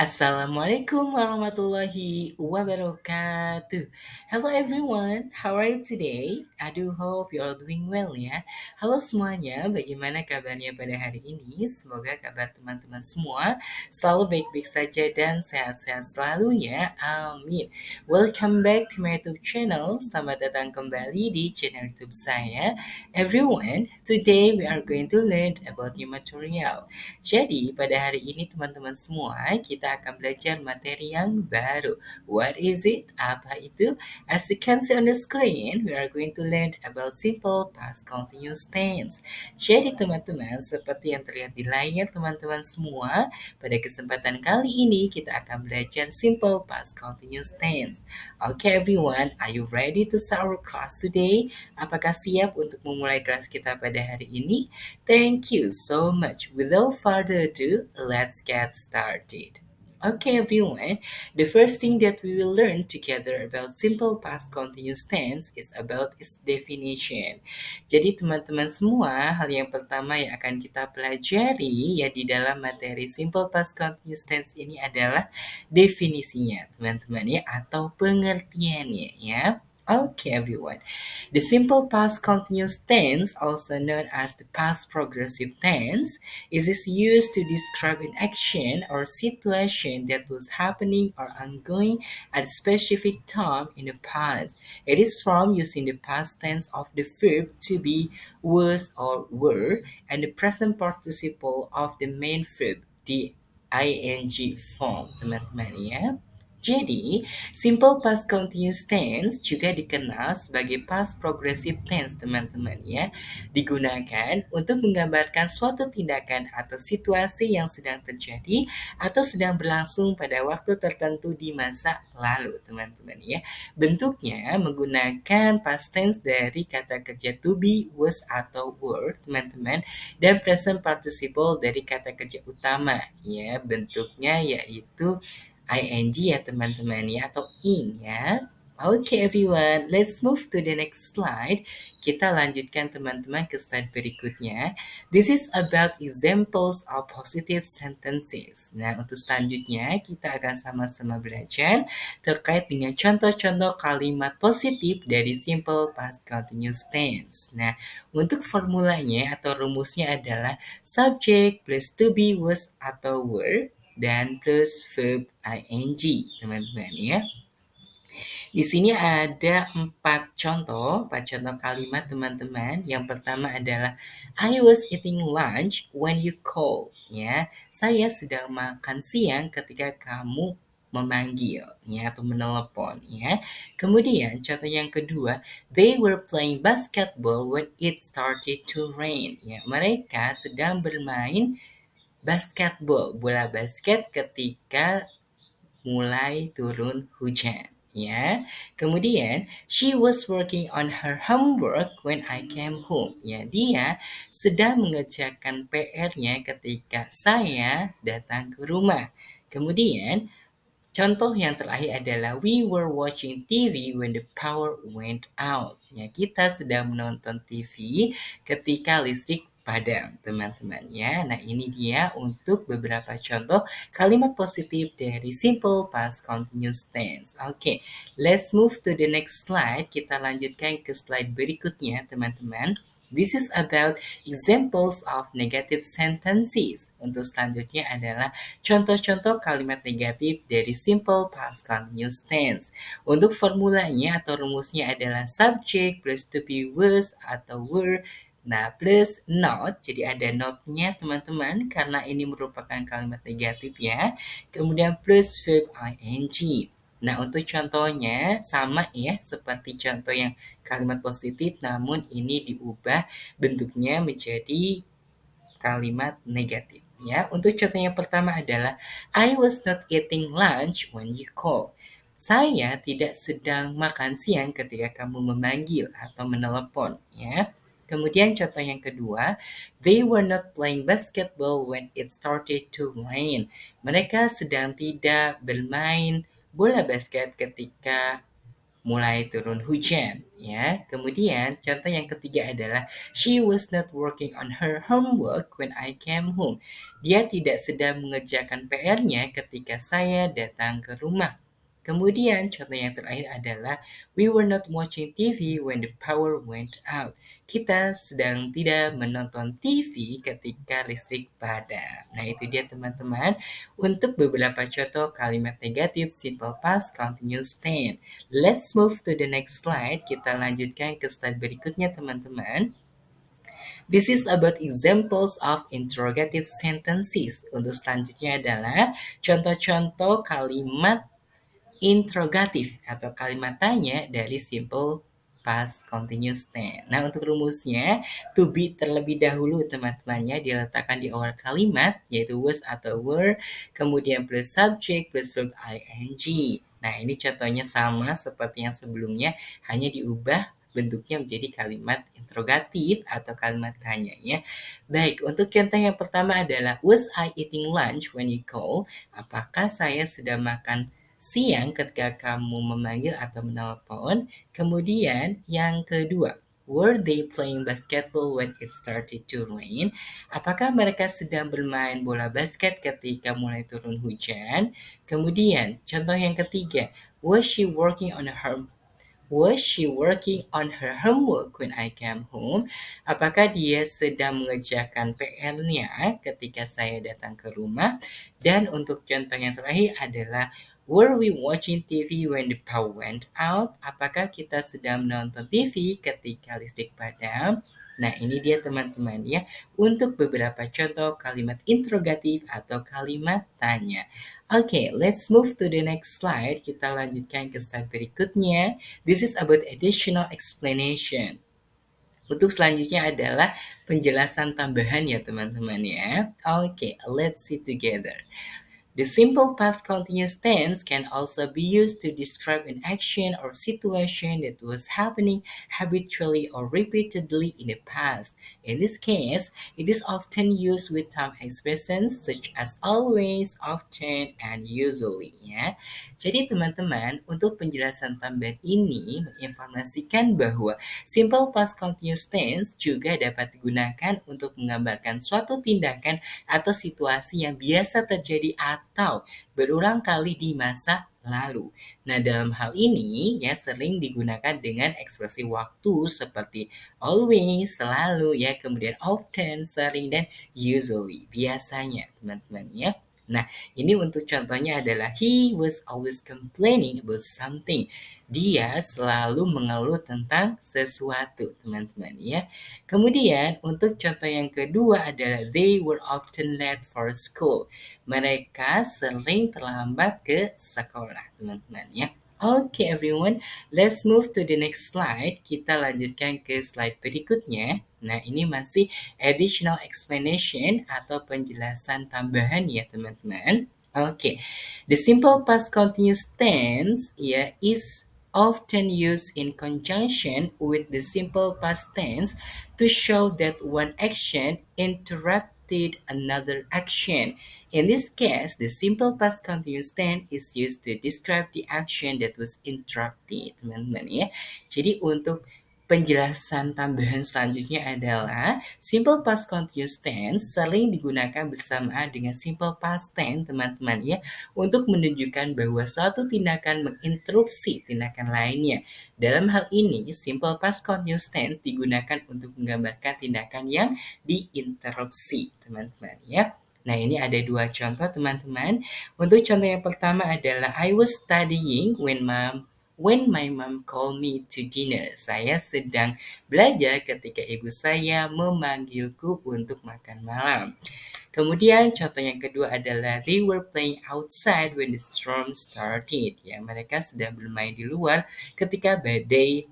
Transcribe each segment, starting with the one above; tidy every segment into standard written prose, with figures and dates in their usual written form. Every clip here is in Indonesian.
Assalamualaikum warahmatullahi wabarakatuh. Hello everyone, how are you today? I do hope you are doing well ya. Halo semuanya, bagaimana kabarnya pada hari ini? Semoga kabar teman-teman semua selalu baik-baik saja dan sehat-sehat selalu ya. Amin. Welcome back to my YouTube channel. Selamat datang kembali di channel YouTube saya. Everyone, today we are going to learn about new material. Jadi, pada hari ini teman-teman semua, kita akan belajar materi yang baru. What is it? Apa itu? As you can see on the screen, we are going to learn about simple past continuous tense. Jadi, teman-teman, seperti yang terlihat di layar teman-teman semua, pada kesempatan kali ini kita akan belajar simple past continuous tense. Okay, everyone, are you ready to start our class today? Apakah siap untuk memulai kelas kita pada hari ini? Thank you so much. Without further ado, let's get started. Okay, everyone. The first thing that we will learn together about simple past continuous tense is about its definition. Jadi, teman-teman semua, hal yang pertama yang akan kita pelajari ya di dalam materi simple past continuous tense ini adalah definisinya, teman-teman ya, atau pengertiannya ya. Okay, everyone. The simple past continuous tense, also known as the past progressive tense, is used to describe an action or situation that was happening or ongoing at a specific time in the past. It is from using the past tense of the verb to be, was, or were, and the present participle of the main verb, the ing form, teman-teman ya. Jadi, simple past continuous tense juga dikenal sebagai past progressive tense, teman-teman ya. Digunakan untuk menggambarkan suatu tindakan atau situasi yang sedang terjadi atau sedang berlangsung pada waktu tertentu di masa lalu, teman-teman ya. Bentuknya menggunakan past tense dari kata kerja to be, was, atau were, teman-teman, dan present participle dari kata kerja utama ya. Bentuknya yaitu ing ya teman-teman ya, atau ing ya. Okay everyone, let's move to the next slide. Kita lanjutkan teman-teman ke slide berikutnya. This is about examples of positive sentences. Nah, untuk selanjutnya kita akan sama-sama belajar terkait dengan contoh-contoh kalimat positif dari simple past continuous tense. Nah, untuk formulanya atau rumusnya adalah subject plus to be, was, atau were dan plus verb ing, teman-teman ya. Di sini ada empat contoh kalimat teman-teman. Yang pertama adalah I was eating lunch when you called. Ya, saya sedang makan siang ketika kamu memanggil ya atau menelepon ya. Kemudian contoh yang kedua, they were playing basketball when it started to rain. Ya, mereka sedang bermain basketball, bola basket ketika mulai turun hujan ya. Kemudian she was working on her homework when I came home. Ya, dia sedang mengerjakan PR-nya ketika saya datang ke rumah. Kemudian contoh yang terakhir adalah we were watching TV when the power went out. Ya, kita sedang menonton TV ketika listrik padam, teman-teman ya. Nah, ini dia untuk beberapa contoh kalimat positif dari simple past continuous tense. Oke, let's move to the next slide. Kita lanjutkan ke slide berikutnya, teman-teman. This is about examples of negative sentences. Untuk selanjutnya adalah contoh-contoh kalimat negatif dari simple past continuous tense. Untuk formulanya atau rumusnya adalah subject plus to be, was, atau were, nah plus not, jadi ada not-nya teman-teman karena ini merupakan kalimat negatif ya. Kemudian plus verb ing. Nah, untuk contohnya sama ya seperti contoh yang kalimat positif, namun ini diubah bentuknya menjadi kalimat negatif ya. Untuk contoh yang pertama adalah I was not eating lunch when you called. Saya tidak sedang makan siang ketika kamu memanggil atau menelepon ya. Kemudian contoh yang kedua, they were not playing basketball when it started to rain. Mereka sedang tidak bermain bola basket ketika mulai turun hujan ya. Kemudian contoh yang ketiga adalah she was not working on her homework when I came home. Dia tidak sedang mengerjakan PR-nya ketika saya datang ke rumah. Kemudian contoh yang terakhir adalah we were not watching TV when the power went out. Kita sedang tidak menonton TV ketika listrik padam. Nah, itu dia teman-teman untuk beberapa contoh kalimat negatif simple past continuous tense. Let's move to the next slide. Kita lanjutkan ke slide berikutnya teman-teman. This is about examples of interrogative sentences. Untuk selanjutnya adalah contoh-contoh kalimat interrogatif atau kalimat tanya dari simple past continuous tense. Nah, untuk rumusnya, to be terlebih dahulu teman-temannya diletakkan di awal kalimat, yaitu was atau were, kemudian plus subject plus verb ing. Nah, ini contohnya sama seperti yang sebelumnya, hanya diubah bentuknya menjadi kalimat interrogatif atau kalimat tanya ya. Baik, untuk contoh yang pertama adalah was I eating lunch when you call? Apakah saya sedang makan siang ketika kamu memanggil atau menelpon. Kemudian yang kedua, were they playing basketball when it started to rain? Apakah mereka sedang bermain bola basket ketika mulai turun hujan? Kemudian, contoh yang ketiga, was she working on her Was she working on her homework when I came home? Apakah dia sedang mengerjakan PR-nya ketika saya datang ke rumah? Dan untuk contoh yang terakhir adalah were we watching TV when the power went out? Apakah kita sedang menonton TV ketika listrik padam? Nah, ini dia teman-teman ya, untuk beberapa contoh kalimat interrogatif atau kalimat tanya. Oke, let's move to the next slide. Kita lanjutkan ke slide berikutnya. This is about additional explanation. Untuk selanjutnya adalah penjelasan tambahan ya teman-teman ya. Oke, let's see together. The simple past continuous tense can also be used to describe an action or situation that was happening habitually or repeatedly in the past. In this case, it is often used with time expressions such as always, often, and usually. Ya. Jadi teman-teman, untuk penjelasan tambahan ini menginformasikan bahwa simple past continuous tense juga dapat digunakan untuk menggambarkan suatu tindakan atau situasi yang biasa terjadi atau berulang kali di masa lalu. Nah, dalam hal ini ya sering digunakan dengan ekspresi waktu seperti always, selalu ya, kemudian often, sering dan usually, biasanya, teman-teman ya. Nah, ini untuk contohnya adalah he was always complaining about something. Dia selalu mengeluh tentang sesuatu, teman-teman ya. Kemudian untuk contoh yang kedua adalah they were often late for school. Mereka sering terlambat ke sekolah, teman-teman ya. Oke everyone, let's move to the next slide. Kita lanjutkan ke slide berikutnya. Nah, ini masih additional explanation atau penjelasan tambahan ya teman-teman. Oke, the simple past continuous tense ya is often used in conjunction with the simple past tense to show that one action interrupted another action. In this case, the simple past continuous tense is used to describe the action that was interrupted, teman-teman ya. Jadi untuk penjelasan tambahan selanjutnya adalah simple past continuous tense sering digunakan bersamaan dengan simple past tense, teman-teman ya, untuk menunjukkan bahwa suatu tindakan menginterupsi tindakan lainnya. Dalam hal ini, simple past continuous tense digunakan untuk menggambarkan tindakan yang diinterupsi, teman-teman ya. Nah, ini ada dua contoh, teman-teman. Untuk contoh yang pertama adalah I was studying when my mom called me to dinner. Saya sedang belajar ketika ibu saya memanggilku untuk makan malam. Kemudian contoh yang kedua adalah they were playing outside when the storm started. Ya, mereka sedang bermain di luar ketika badai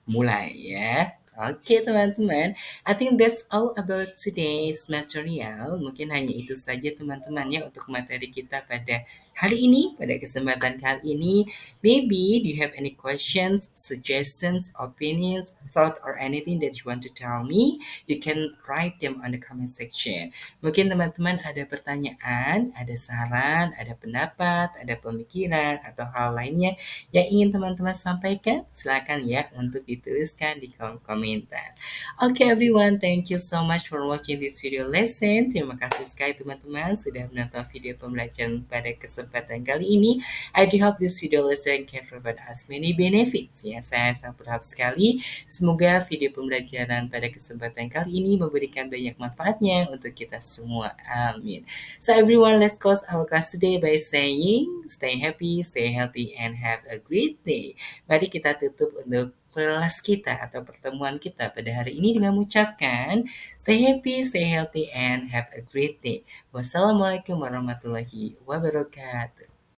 mulai ya. Oke teman-teman, I think that's all about today's material. Mungkin hanya itu saja teman-teman ya untuk materi kita pada hari ini, pada kesempatan kali ini. Maybe do you have any questions, suggestions, opinions, thought or anything that you want to tell me? You can write them on the comment section. Mungkin teman-teman ada pertanyaan, ada saran, ada pendapat, ada pemikiran atau hal lainnya yang ingin teman-teman sampaikan, silakan ya untuk dituliskan di kolom komentar. Okay everyone, thank you so much for watching this video lesson. Terima kasih sekali teman-teman sudah menonton video pembelajaran pada kesempatan kali ini. I do hope this video lesson can provide us many benefits ya. Saya sangat berharap sekali semoga video pembelajaran pada kesempatan kali ini memberikan banyak manfaatnya untuk kita semua. Amin. So everyone, let's close our class today by saying stay happy, stay healthy, and have a great day. Mari kita tutup untuk kelas kita atau pertemuan kita pada hari ini dengan mengucapkan stay happy, stay healthy, and have a great day. Wassalamualaikum warahmatullahi wabarakatuh.